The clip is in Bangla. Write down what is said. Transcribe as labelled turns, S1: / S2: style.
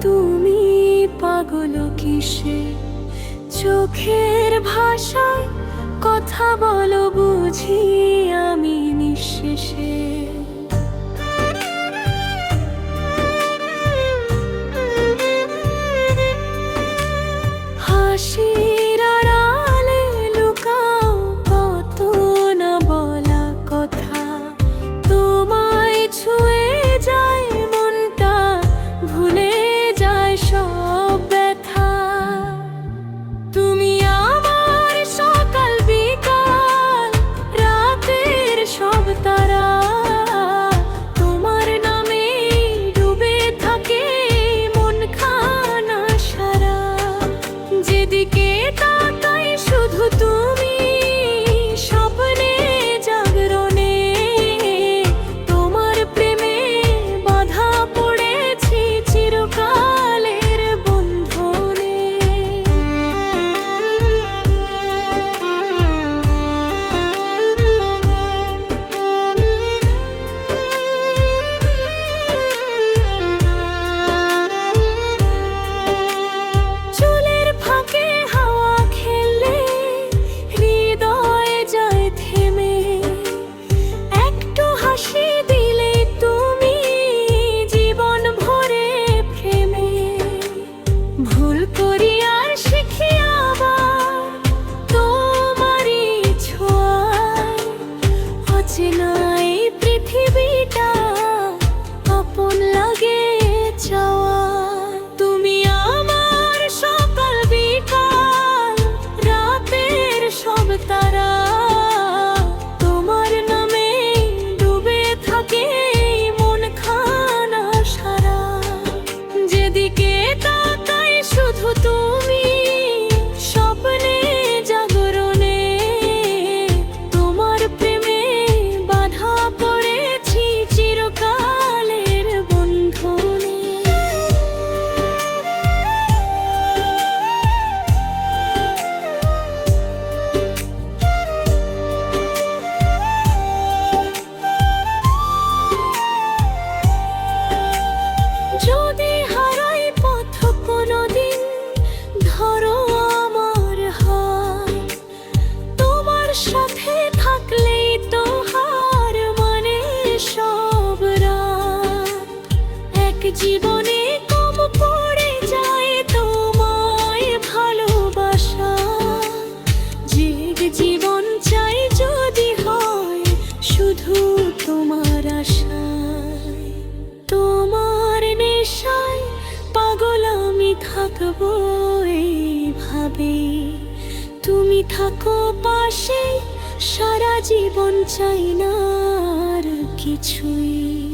S1: তুমি পাগল কিসে? চোখের ভাষায় কথা বলো বুঝি আমি নিঃশেষে। হাসির আড়ালে লুকাও কত না বলা কথা, তোমায় ছুঁয়ে যায় মনটা, ভুলে যায় সব ব্যথা। তুমি আমার সকাল বিকাল, রাতের সব তারা, তোমার নামে ডুবে থাকে মন খানা সারা। যেদিকে তাকাই শুধু তুমি, স্বপ্নে জাগরণে, তোমার প্রেমে বাধা পড়েছি চিরকালের বন্ধনে। চুলের ফাঁকে হাওয়া খেললে হৃদয় যায় থেমে, একটু হাসি দিলে তুমি জীবন ভরে প্রেমে। ভুল করি আর শিখি আবার তোমারই ছোঁয়ায়, অচেনা এই পৃথিবীটা আপন লাগে চাওয়ায়। তুমি আমার সকাল বিকাল, রাতের সব তারা, তোমার নামে ডুবে থাকে মন খানা সারা। যেদিকে তাকাই শুধু তুমি, স্বপ্নে জাগরণে, তোমার প্রেমে বাধা পড়েছি চিরকালের বন্ধনে। যদি হারাই পথ কোনোদিন, ধরো আমার হাত, তোমার সাথে থাকলেই তো হার মানে সব রাত। এক জীবনে কম পড়ে যায় তোমায় ভালোবাসা, যে জীবন চাই যদি হয় শুধু তোমার আশায়। তোমার নেশায় পাগল আমি থাকবো এইভাবে, তুমি থাকো পাশে সারা জীবন চাই না আর কিছুই।